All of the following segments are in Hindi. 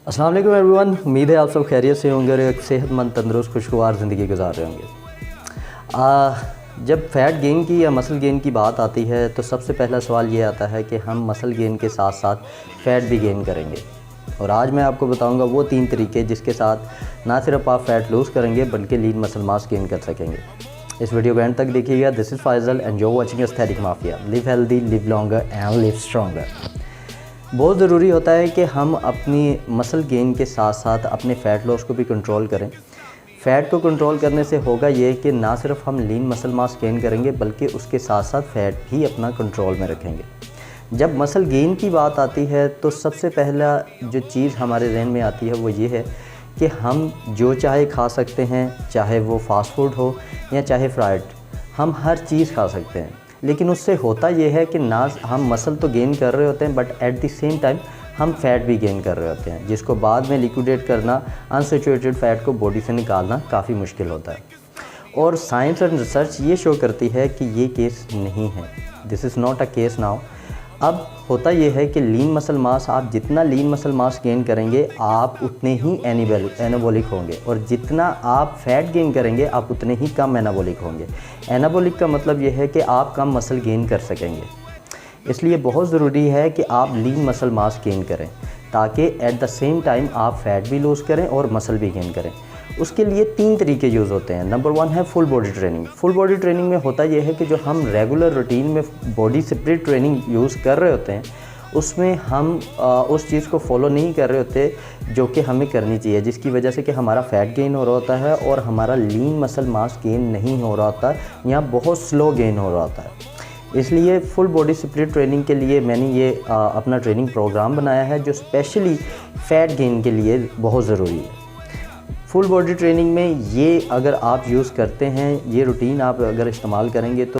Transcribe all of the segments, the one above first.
अस्सलाम वालेकुम एवरीवन, उम्मीद है आप सब खैरियत से होंगे और एक सेहतमंद तंदुरुस्त खुशगवार ज़िंदगी गुजार रहे होंगे। जब फ़ैट गेन की या मसल गेन की बात आती है तो सबसे पहला सवाल ये आता है कि हम मसल गेन के साथ साथ फ़ैट भी गेन करेंगे। और आज मैं आपको बताऊंगा वो 3 तरीके जिसके साथ ना सिर्फ आप फ़ैट लूज़ करेंगे बल्कि लीन मसल मास गेन कर सकेंगे। इस वीडियो को एंड तक देखिएगा। This is Faizal and you watching aesthetic mafia. Live healthy, live longer and live stronger. बहुत ज़रूरी होता है कि हम अपनी मसल गेन के साथ साथ अपने फ़ैट लॉस को भी कंट्रोल करें। फ़ैट को कंट्रोल करने से होगा ये कि ना सिर्फ हम लीन मसल मास गेन करेंगे बल्कि उसके साथ साथ फ़ैट भी अपना कंट्रोल में रखेंगे। जब मसल गेन की बात आती है तो सबसे पहला जो चीज़ हमारे ज़हन में आती है वो ये है कि हम जो चाहे खा सकते हैं, चाहे वो फ़ास्ट फूड हो या चाहे फ्राइड, हम हर चीज़ खा सकते हैं। लेकिन उससे होता ये है कि ना हम मसल तो गेन कर रहे होते हैं but at the same time हम फ़ैट भी गेन कर रहे होते हैं, जिसको बाद में लिक्विडेट करना, अनसैचुरेटेड फ़ैट को बॉडी से निकालना काफ़ी मुश्किल होता है। और साइंस एंड रिसर्च ये शो करती है कि ये केस नहीं है। This is not a case now. अब होता ये है कि लीन मसल मास, आप जितना लीन मसल मास गेन करेंगे आप उतने ही एनाबॉलिक होंगे, और जितना आप फ़ैट गेन करेंगे आप उतने ही कम एनाबॉलिक होंगे। एनाबॉलिक का मतलब ये है कि आप कम मसल गेन कर सकेंगे। इसलिए बहुत ज़रूरी है कि आप लीन मसल मास गेन करें ताकि एट द सेम टाइम आप फ़ैट भी लूज़ करें और मसल भी गेन करें। उसके लिए 3 तरीके यूज़ होते हैं। नंबर 1 है full body training. Full body training में होता यह है कि जो हम रेगुलर रूटीन में बॉडी स्प्लिट ट्रेनिंग यूज़ कर रहे होते हैं उसमें हम उस चीज़ को फॉलो नहीं कर रहे होते जो कि हमें करनी चाहिए, जिसकी वजह से कि हमारा फ़ैट गेन हो रहा होता है और हमारा लीन मसल मास गेन नहीं हो रहा होता या बहुत स्लो गेन हो रहा होता है। इसलिए फुल बॉडी स्प्लिट ट्रेनिंग के लिए मैंने ये अपना ट्रेनिंग प्रोग्राम बनाया है जो स्पेशली फ़ैट गेन के लिए बहुत ज़रूरी है। फुल बॉडी ट्रेनिंग में ये अगर आप यूज़ करते हैं, ये रूटीन आप अगर इस्तेमाल करेंगे तो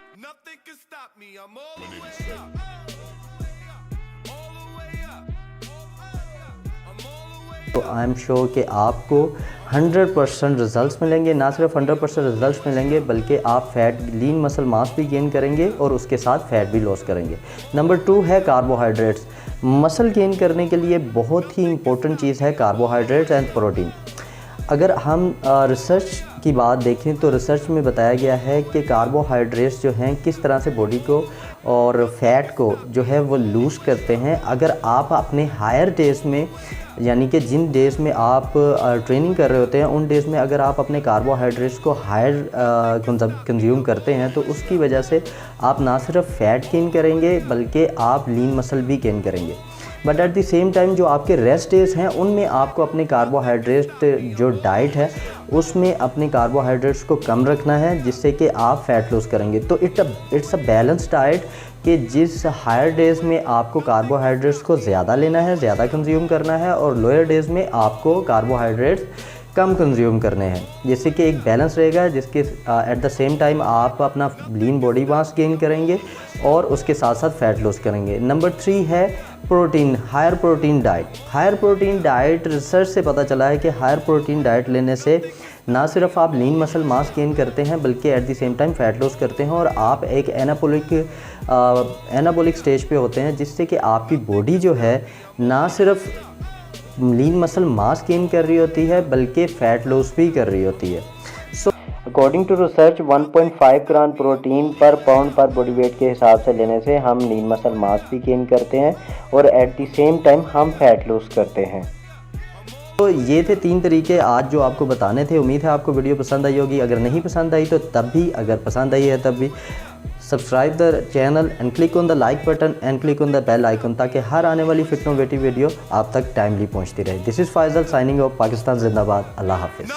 आई एम श्योर कि आपको 100% रिज़ल्ट्स मिलेंगे। ना सिर्फ 100% रिज़ल्ट्स मिलेंगे बल्कि आप लीन मसल मास भी गेन करेंगे और उसके साथ फ़ैट भी लॉस करेंगे। नंबर 2 है कार्बोहाइड्रेट्स। मसल गेन करने के लिए बहुत ही इंपॉर्टेंट चीज़ है कार्बोहाइड्रेट्स एंड प्रोटीन। अगर हम रिसर्च की बात देखें तो रिसर्च में बताया गया है कि कार्बोहाइड्रेट्स जो हैं किस तरह से बॉडी को और फ़ैट को जो है वो लूज़ करते हैं। अगर आप अपने हायर डेज़ में, यानी कि जिन डेज़ में आप ट्रेनिंग कर रहे होते हैं उन डेज़ में अगर आप अपने कार्बोहाइड्रेट्स को हायर कंज्यूम करते हैं तो उसकी वजह से आप ना सिर्फ फ़ैट गेन करेंगे बल्कि आप लीन मसल भी गेन करेंगे। But at the same time जो आपके रेस्ट डेज़ हैं उनमें आपको अपने कार्बोहाइड्रेट जो डाइट है उसमें अपने कार्बोहाइड्रेट्स को कम रखना है, जिससे कि आप फ़ैट लूज़ करेंगे। तो इट्स अ बैलेंस डाइट कि जिस हायर डेज़ में आपको कार्बोहाइड्रेट्स को ज़्यादा लेना है, ज़्यादा कंज्यूम करना है, और लोअर डेज़ में आपको कार्बोहाइड्रेट्स कम कंज्यूम करने हैं, जिससे कि एक बैलेंस रहेगा जिसके एट द सेम टाइम आप अपना लीन बॉडी मास गेन करेंगे और उसके साथ साथ फ़ैट लॉस करेंगे। नंबर 3 है protein, higher protein diet. Higher protein diet, research से पता चला है कि हायर प्रोटीन डाइट लेने से ना सिर्फ आप लीन मसल मास गेन करते हैं बल्कि at the same time fat loss करते हैं और आप एक एनाबॉलिक स्टेज पे होते हैं, जिससे कि आपकी बॉडी जो है ना सिर्फ लीन मसल मास गेन कर रही होती है बल्कि फ़ैट लॉस भी कर रही होती है। So according to research 1.5 gram protein per pound per body weight के हिसाब से लेने से हम लीन मसल मास भी गेन करते हैं और एट द सेम टाइम हम फ़ैट लॉस करते हैं। तो ये थे 3 तरीके आज जो आपको बताने थे। उम्मीद है आपको वीडियो पसंद आई होगी। अगर नहीं पसंद आई तो तब भी, अगर पसंद आई है तब भी subscribe the channel and click on the like button and click on the bell icon, ताकि हर आने वाली फिट इनोवेटिव वीडियो आप तक टाइमली पहुंचती रहे। This is Faizal signing off. Pakistan जिंदाबाद। अल्लाह हाफिज़।